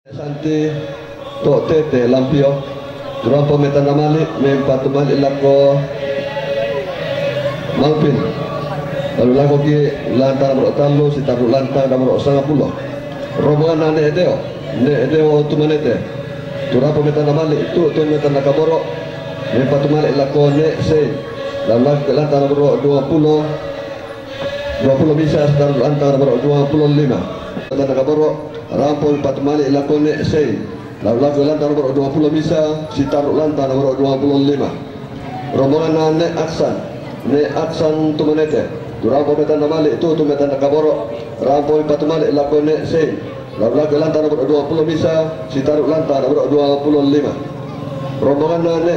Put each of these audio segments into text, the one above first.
Santi to tete lampio durang pemetan namali mempat mali lako malpin lalu lako ki lantar berotalo si taruh lantar dan berot 90 rombongan ne edeo tu manete durang pemetan namali tu metan nakaboro mempat mali lako ne sei lalu lako lantar berot 20 bisa taruh lantar berot 25 metan nakaboro rampol 4 mali lakone sei lalu lagu lantar nomor 20 bisa si taruh lantar nomor 25 rombongan ne aksan tu menete durang pemetan mali itu tu metan kaboro rampol 4 mali lakone sei lalu lagu lantar nomor 20 bisa si taruh lantar nomor 25 rombongan ne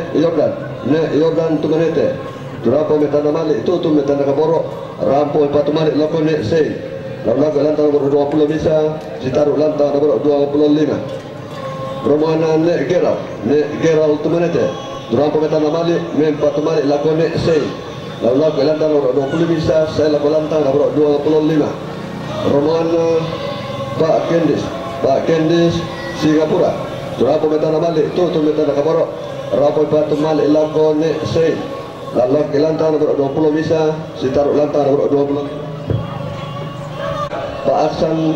Yordan tu menete durang pemetan mali itu tu metan kaboro rampol 4 mali lakone sei lalu lagu lantar nomor 20 bisa si taruh lantar nomor 25 rombongan ne Geral tu menete durang pemetan mali mempat mali lakone sei lalu lagu lantar nomor 20 bisa saya lagu lantar nomor 25 rombongan Pak Kendis Singapura durang pemetan mali itu tu metan kaboro rampol 4 mali lakone sei lalu lagu lantar nomor 20 bisa si taruh lantar nomor 20 Pak Aksan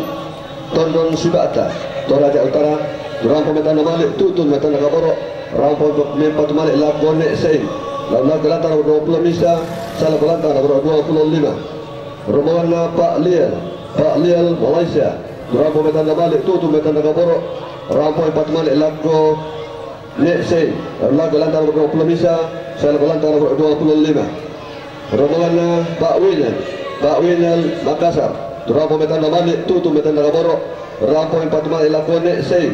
Tondon Sibata Toraja Utara durang pemetan mali tutun metan kaboro rampol mempat mali lakone sei lalu lagu lantar nomor 20 bisa salah lantar nomor 25 rombongan Pak Liel Malaysia durang pemetan mali tutun metan kaboro rampol 4 mali lakone sei lalu lagu lantar nomor 20 bisa salah lantar nomor 25 rombongan Pak Winel Makassar durang pemetan mali tutu metan kaboro rampol 4 mali lakone sei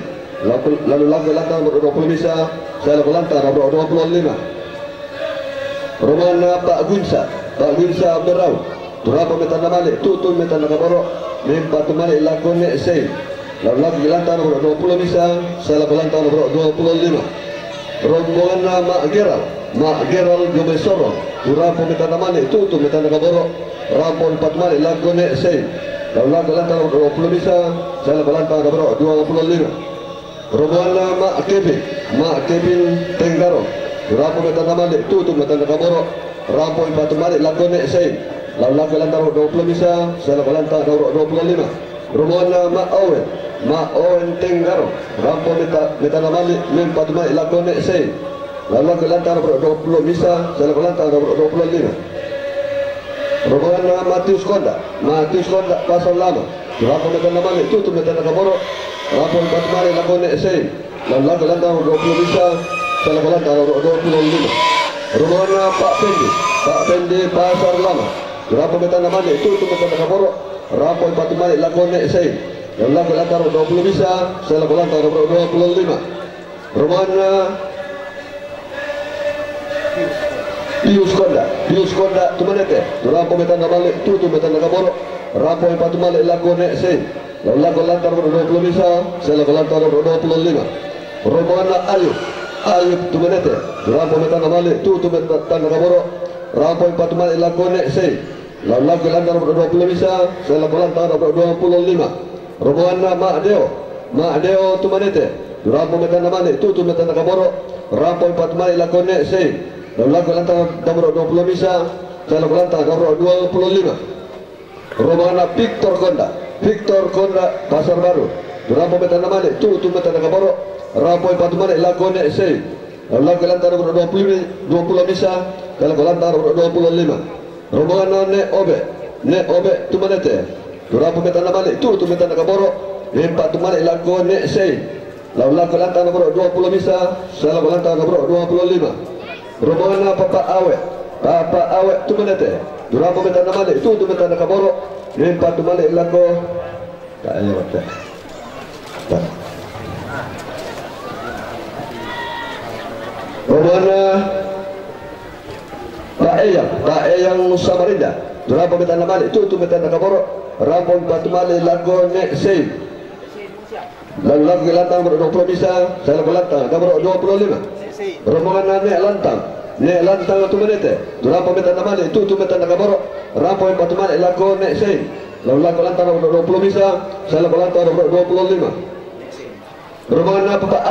lalu lagu lantar nomor 20 bisa saya lagu lantar nomor 25 rombongan Pak Gunsa Berau durang pemetan mali tutu metan kaboro 4 mali lakone sei lalu lagu lantar nomor 20 bisa saya lagu lantar nomor 25 rombongan Mak Geral Jomesoro durang pemetan mali tutu metan kaboro rampol 4 mali lakone sei lalu lagu lantar nomor 20 bisa saya lagu lantar nomor 25 rombongan Mak Kevin Tenggaro durang pemetan mali tutu metan kaboro rampol 4 mali lakone sei lalu lagu lantar nomor 20 bisa saya lagu lantar nomor 25 rombongan Mak Owen Tenggaro rampol metan mali 4 mali lakone sei lalu lagu lantar nomor 20 bisa saya lagu lantar nomor 25 rombongan Matius Konda Pasar Lama durang pemetan mali tutu metan kaboro rampol 4 mali lakone sei lalu lagu lantar nomor 20 bisa saya lagu lantar nomor 25 rombongan Pak Pendi Pasar Lama durang pemetan mali tutu metan kaboro rampol 4 mali lakone sei lalu lagu lantar nomor 20 bisa saya lagu lantar nomor 25 rombongan Pius Konda tu menete durang pemetan mali tutu metan kaboro rampol 4 mali lakone sei lalu lagu lantar nomor 20 bisa saya lagu lantar nomor 25 rombongan Ayub tu menete durang pemetan mali tutu metan kaboro rampol 4 mali lakone sei lalu lagu lantar nomor 20 bisa saya lagu lantar nomor 25 rombongan Mak Deo tu menete durang pemetan mali tutu metan kaboro rampol 4 mali lakone sei lalu lagu lantar nomor 20 bisa saya lagu lantar nomor 25 rombongan Victor Konda Pasar Baru durang pemetan mali tutu metan kaboro rampol 4 mali lakone sei lalu lagu lantar nomor 20 bisa saya lagu lantar nomor 25 rombongan Ne Obe tu menete durang pemetan mali tutu metan kaboro 4 mali lakone sei lalu lagu lantar nomor 20 bisa saya lagu lantar nomor 25 rombongan Papa Awet tu menete durang pemetan mali tutu metan kaboro 4 mali lako kaya wata rombongan Pak Eyang Samarinda durang pemetan mali tutu metan kaboro rampol 4 mali lakone sei lalu lagu lantar nomor 20 bisa saya lagu lantar nomor 25 rombongan Ne Lantang tu menete durang pemetan mali tutu metan kaboro rampol 4 mali lakone sei lalu lagu lantar nomor 20 bisa saya lagu lantar nomor 25 Romana Papa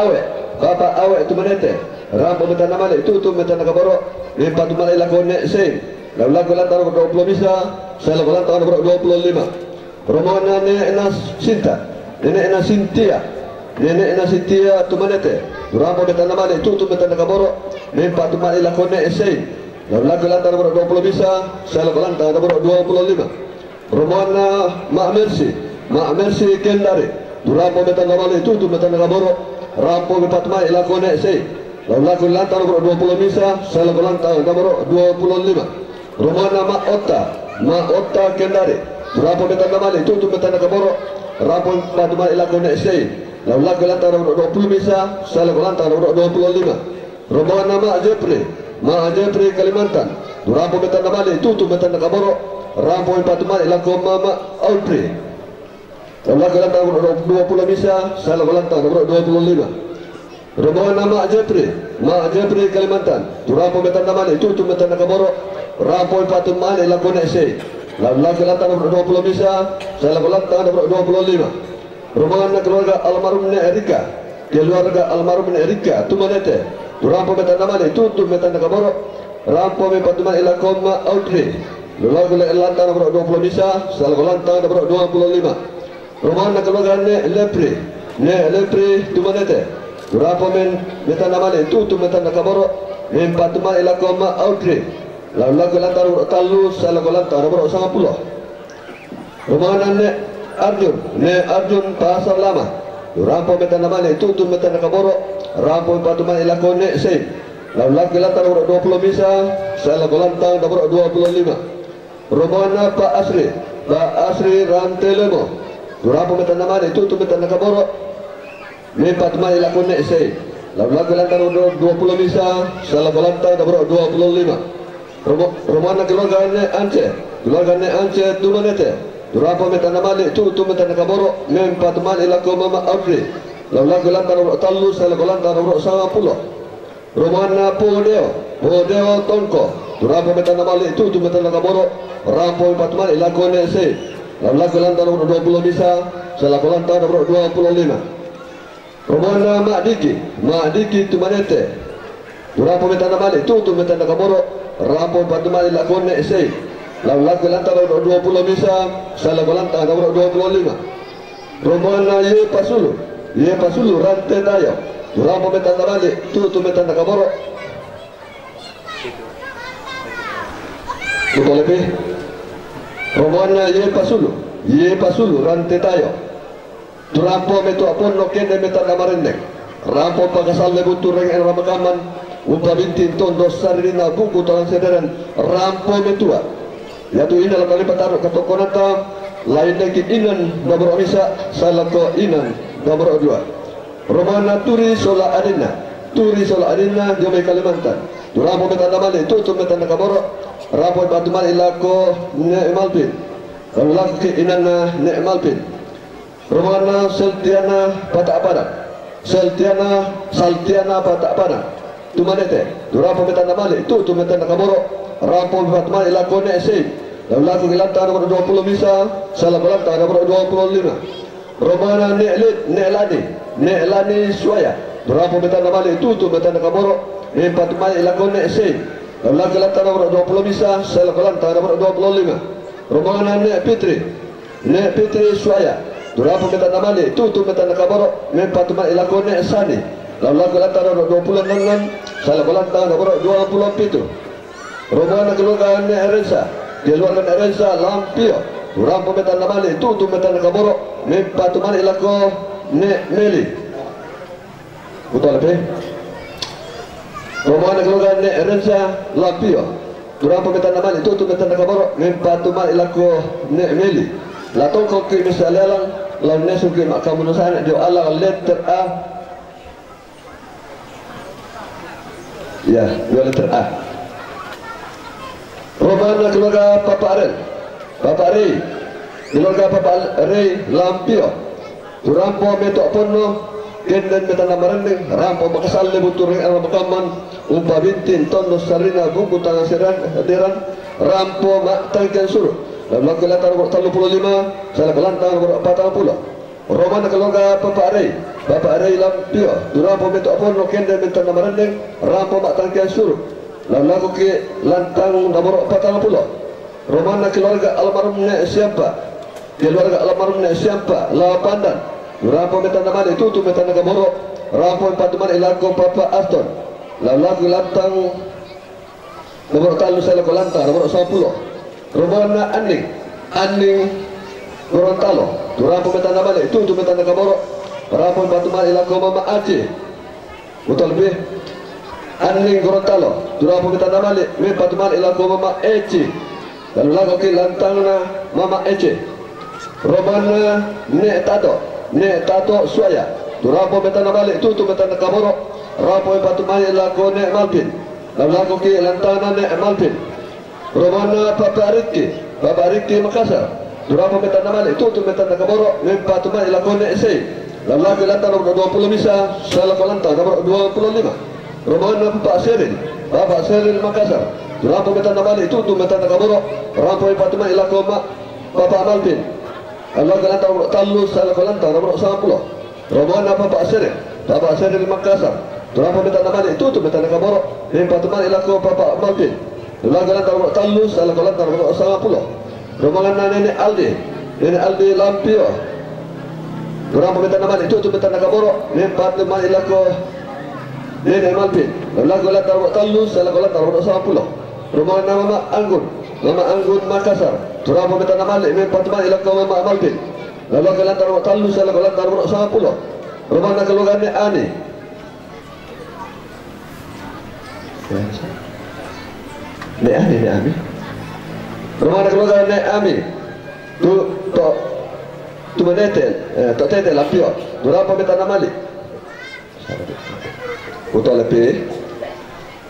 Awek tu menete. Rampo metana male tutu metana kaboro. Limpa tu male lakone sen. Lalu lantar nomor 20 bisa. Saya lantar nomor 25. Romana Nenek Sinta. Nenek Sintia. Nenek Sintia tu menete. Rampo metana male tutu metana kaboro. Limpa tu male lakone sen. Lalu lantar nomor 20 bisa. Saya lantar nomor 25. Romana Mak Mercy Kendari. Rampo metana male tutu metana kaboro. Rampo Patma ilakone sei. Lalu lantar nomor 20 bisa. Saya lantar nomor 25. Romana Mak Otta Kendari. Rampo metana male tutu metana kaboro. Rampo Patma ilakone sei. Lalu lantar nomor 20 bisa. Saya lantar nomor 25. Romana Mak Jepri Kalimantan. Rampo metana male tutu metana kaboro. Rampo Patma ilakone Mama Audrey. Lalu lantar nomor 20 bisa. Saya lantar nomor 25. Romana Mak Jepri Kalimantan. Rampo metana male tutu metana kaboro. Rampo Patma ilakone sei. Lalu lantar nomor 20 bisa. Saya lantar nomor 25. Romana keluarga almarhum Erika. Keluarga almarhum Erika tu manete. Rampo metana male tutu metana kaboro. Rampo Patma ilakone Audrey. Lalu lantar nomor 20 bisa. Saya lantar nomor 25. Romana keluarga Lepri tu manete. Rampo metana male tutu metana kaboro. Patma ilakone Audrey. Lalu lantar nomor 3. Saya lantar nomor 50. Romana Arjun Pasar Lama. Rampo metana male tutu metana kaboro. Rampo Patma ilakone sei. Lalu lantar nomor 20 bisa. Saya lantar nomor 25. Romana Pak Asri Rantelemo. Rampo metana male tutu metana kaboro. Patma ilakone sei. Lalu lantar nomor 20 bisa. Saya lantar nomor 25. Romana keluarga Ance tu manete. Rampo metana male tutu metana kaboro. Patma ilakone Mama Audrey. Lalu lantar nomor 3. Saya lantar nomor 50. Romana Podeo Tonko. Rampo metana male tutu metana kaboro. Rampo Patma ilakone sei. Lalu lantar nomor 20 bisa. Saya lantar nomor 25. Romana Mak Diki tu manete. Rampo metana male tutu metana kaboro. Rampo Patma ilakone sei. Lalu lantar nomor 20 bisa. Saya lantar nomor 25. Romana Ye Pasulu Rante Tayo. Rampo metana male tutu metana kaboro. Betul lebih. Romana Ye Pasulu Rante Tayo. Rampo metu apon lokene metana marendek. Rampo pagasal lebutu reng en ramakaman. Upa bintin tondo sarina buku talang sederan. Rampo metua. Yaitu ini dalam kali pataruh katokonata. Lain lagi inan nomor misa. Salako inan nomor 2. Romana Turi Sola Arina Jomai Kalimantan. Rampo metana male tutu metana kaboro. Rampo Patma ilako Ne'malpin. Lalu lagi inana Ne'malpin. Romana Saltiana Patak Padang. Tu manete. Rampo metana male tutu metana kaboro. Rampo Patma ilakone sei. Lalu lagi lantar nomor 20 bisa. Saya lantar nomor 25. Romana Ne'lani Suaya. Rampo metana male tutu metana kaboro. Patma ilakone sei. Lalu lagi lantar nomor 20 bisa. Saya lantar nomor 25. Romana Nek Pitri Suaya. Rampo metana male tutu metana kaboro. Patma ilakone Sani. Lalu lagi lantar nomor 26. Saya lantar nomor 27. Romana keluarga Erensa Lampio. Rampo metana male tutu metana kaboro. Patma ilako Meli. Betul lebih. Romana keluarga Erensa Lampio. Rampo metana male tutu metana kaboro. Patma ilako Meli. Latong kau ke misalnya lalu nesu ke makam manusia dia Allah letter A. Ya, dua letter A. Romana keluarga Papa Rey. Keluarga Papa Rey Lampio. Rampo metok pono. Kenden metana marendeng. Rampo makasal lebutur yang alam makaman. Umpa bintin tono sarina buku tangan seran. Rampo mak tangkian suruh. Lalu lantar nomor 35. Saya lantar nomor 40. Roman keluarga Bapak Arey Lampio, Durapo minta apon lokende minta namarendeng, Rampo mak tangkian suruh. Lalu ke lantang nomor 40. Roman keluarga almarhum nek siapa? Keluarga almarhum nek siapa? Lapandan. Durapo minta namanya itu tu minta nagamoro. Rampo patuman ilago Papa Aston. Lalu lantang nomor talu saya lantang nomor 10. Romana Aning Gorontalo. Durapo minta namanya itu tu minta nagamoro. Rampo patuman ilago Mama Aceh. Betul lebih. Aning Gorontalo. Durapo minta namanya me patuman ilago Mama Eci. Lalu lagu ke lantang na Mama Eci. Romana ne tato suaya. Durapo minta namanya itu tu minta nagamoro. Rampo patuman ilago ne Malpin. Lalu lagu ke lantang na ne Malpin. Romana Bapak Riki Makassar. Durapo minta namanya itu tu minta nagamoro me patuman ilago ne Sei. Lalu lagu lantang nomor 20 bisa salah lantang nomor 25. Romana Bapak Seril Makassar. Durapo minta namanya itu tu minta nagamoro. Rampo patuman ilago Bapak Malpin. Lalu lagu lantang nomor talu salah lantang nomor 10. Romana Bapak Seril Makassar. Durapo minta namanya itu tu minta nagamoro. Me patuman ilago Bapak Malpin. Lalu lagu lantang nomor talu salah lantang nomor 10. Romana Nenek Aldi Lampio. Durapo minta namanya itu tu minta nagamoro. Me patuman ilago Nenek Malpin. Lagu lantang nomor talu salah lantang nomor 10. Romana Mama Anggun Makassar. Durapo minta namanya me patuman ilago Mama Malpin. Lagu lantang nomor talu salah lantang nomor 10. Romana keluarga ne Ani. Ne Ami. Romana keluarga ne Ami. Tu menete Lampio. Durapo minta namanya. Betul lebih.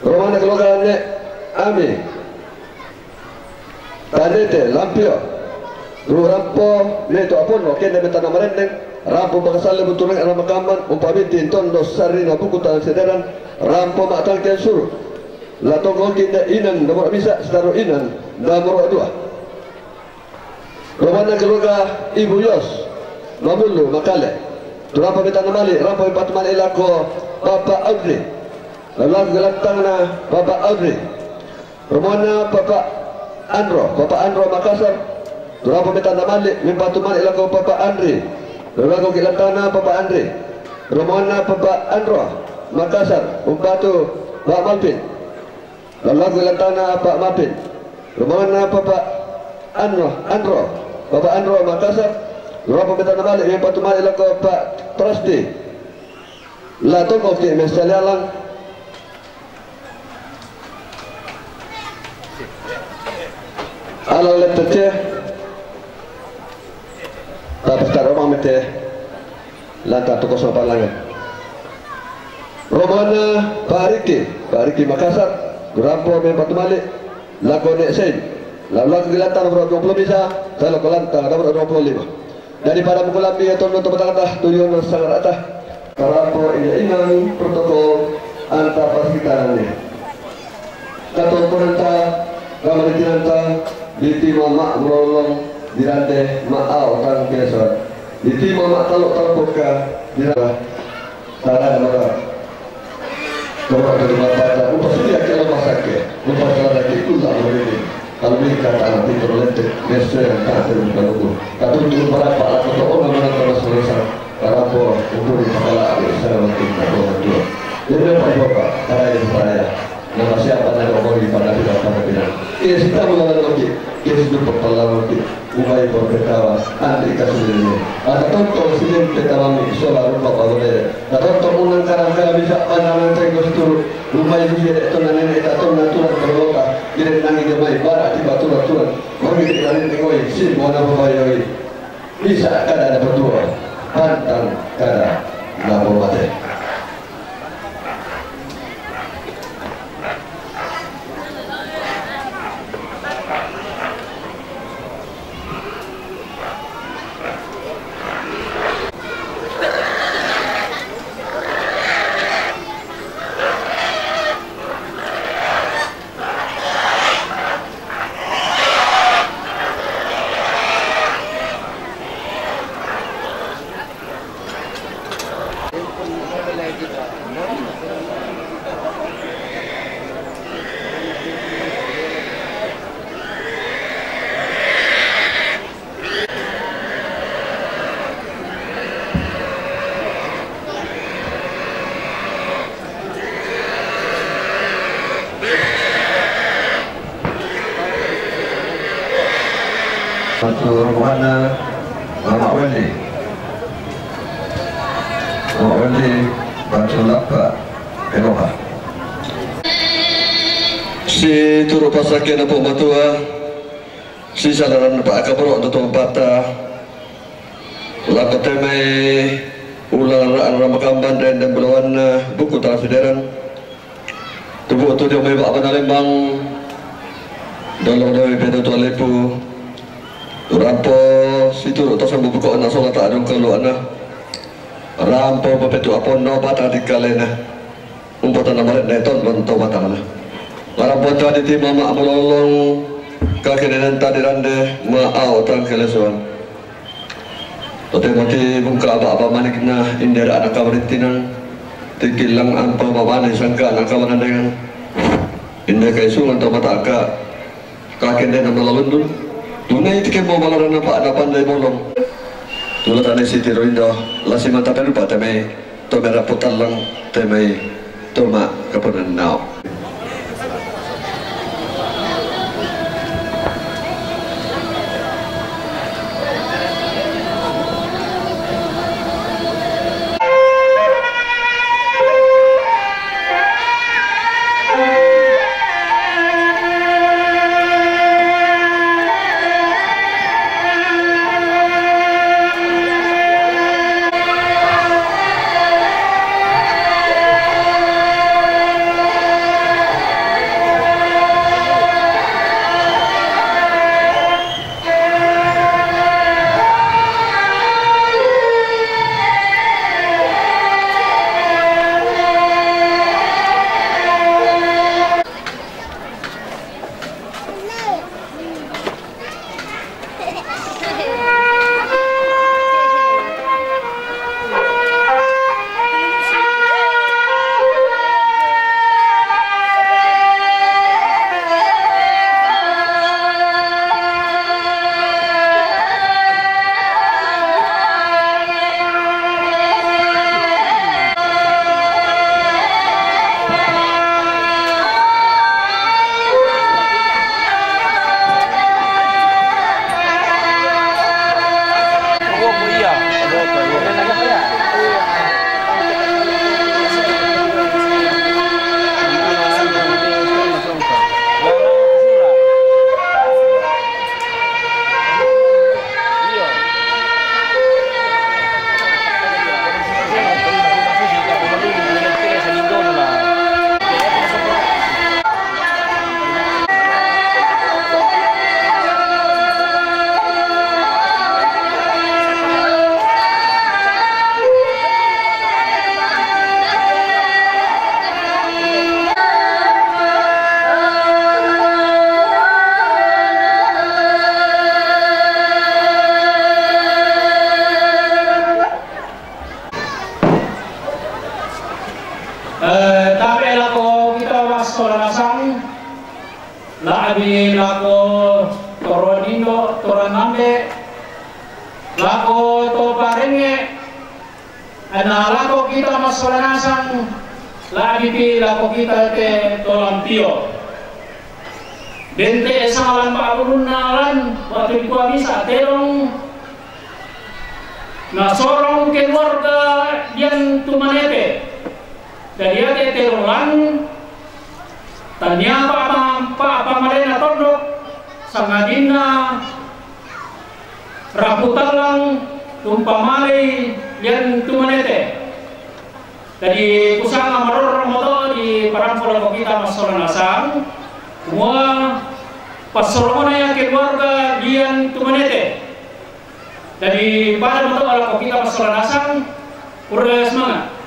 Romana keluarga ne Ami. Tanete Lampio. Rampo ne to apon no kene minta namarendeng. Rampo makasale betul nang makaman umpamiti tondo sarina buku tangan sederan. Rampo mak tangkian suruh. Lato ngokin da inan nomor bisa setaro inan nomor 2. Romana keluarga Ibu Yos Mamulu Makale. Durapo minta namanya Rampo patuman ilago Bapak Audrey. Lalu gelantang na Bapak Audrey. Romana Bapak Andro Makassar. Durapo minta namanya patuman ilago Bapak Andri. Lalu gelantang na Bapak Andri. Romana Bapak Andro Makassar. Umpatu Bapak Malpin. Lalu gelantang na Bapak Malpin. Romana Bapak Andro Bapak Andro Makassar. Durapo minta namanya patuman ilago Bapak Trusty. La toko ke mesalialang ala lepete tapos ta romang mete lanta toko sa palangan. Romana Pariki Makassar. Durapo me patumali lago ne Sein. Lalu gilatan nomor 20 bisa saya lantang nomor 25. Daripada mukul lambi atau untuk petang tujuan sangat atas. Karapo inang protokol antar pasitaran ini. Katon perintah gambar diranta di mama merolong dirante maau tang kesor. Di mama talok talpoka diranta tanah merah. Bapak dari bapak upah sedia ke rumah sakit. Upah selada ke ulah begini. Kalau ini kata nanti terlente biasa tak terbuka. Katon turun berapa atau orang mana terus selesai. Karapo umur kepala saya waktu itu. Jadi bapak para nama siapa nama orang di pada bidang. Kita mengenal lagi. Kita hidup berpengalaman lagi. Umai berketawa. Anti kasus ini. Ada tonton sini pertama soal rumah bagai. Ada tonton unang karang bisa pandangan tengok turun. Umai bisa tonton nenek tonton natural berloka. Jadi nangi dia mai barat di batu natural. Mungkin kita tengok sih mana bapak bisa ada berdua. Pantang kada lapor mate. Satu Rohana Mak Wali Batu Lapa Eloha si turu pasakya na po matua si salaran na pa akabro na itong bata lakot ay may ulang ramakamban dan belawan na buku tala federan tubuh tu dia may baka na limang dalam dari pedo tu alepu rampo situ tosan bubuko na so ta adong kalu ana rampo papetu apon no bata dikalena umpata na maret neton bonto bata na rampo ta di mama amololong kakenan ta dirande maau tang kelesuan tote mati bungka aba manik na indera anak kabaritinan tikilang ampa babane sangka anak kawanan dengan indah kaisungan to mata ka kakenden na malalundun tunai tiket mau balaran apa ada pandai bolong tulah tanah Siti Roindo lasi mata penuh pak temai to merah putalang temai to mak kapunan nau Tapi lako kita was koranasang laabi lako torodindo toranambe lako to parenge ana lako kita mas koranasang laabi pi lako kita te tolampio bente esalan paaburunalan waktu itu bisa terong na sorong keluarga dian tumanete dari ada terulang tanya apa malena tondok sangadina raputalang tumpamali yang tumanete dari kusang amaror moto di parampol kita masalah nasang semua pasorona yang keluarga dian tumanete dari pada moto kalau kita masalah nasang udah semangat.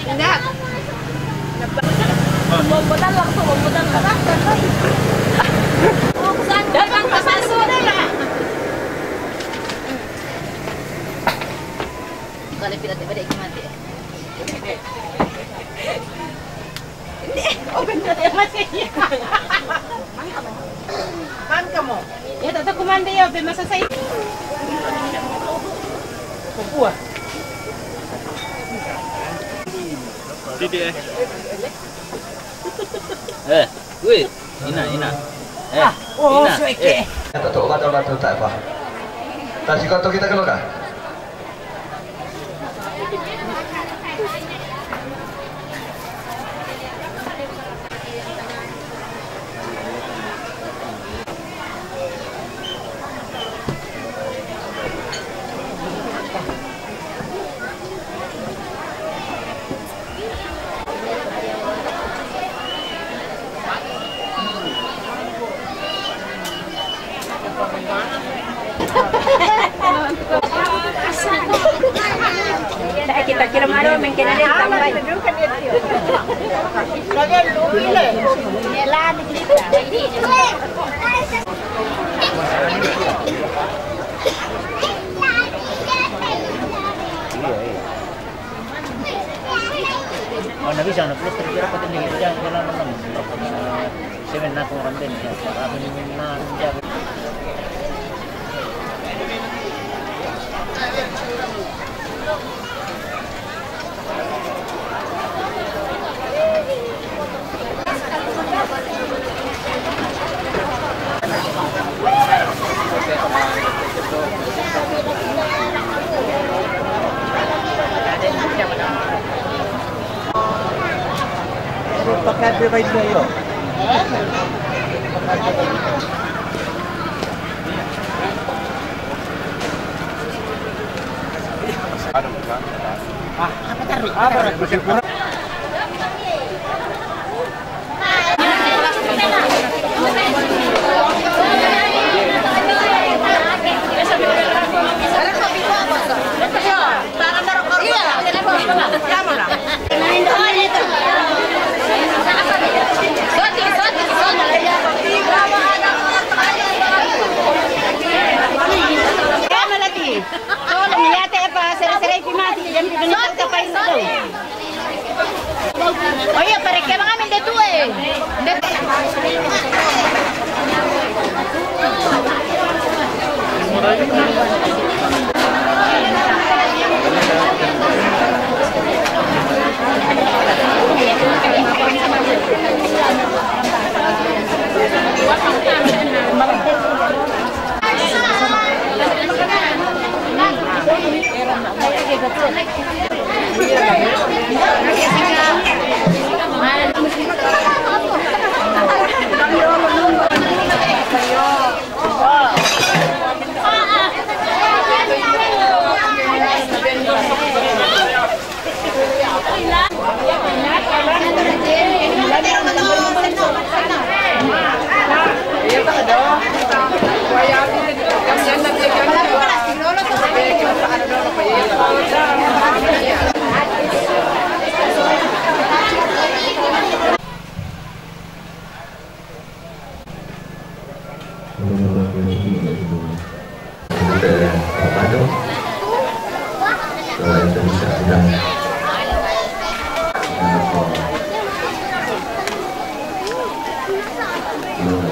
Enggak. Bombotan langsung bombotan kanan. Datang ke masuk lah. Kalau pila-pila dia mati. Oh benar ya masih. Man kamu. Ya tetap kumanda ya, masa saya. Kuah. Didi wih, ina. Oh, suike. Untuk obat-obat itu tak apa. Tadi kau kita keluar kah? Kita kira malu mungkin ada tambah. Lagi lupi le. Nelan kita. Oh, nabi sana plus terkira pati ni jalan naman. Seven na kung kantin niya. Para na jalan. Pakai provide na yun. Apa tarik? Oye, pero es que van a vender tú,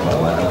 Bahwa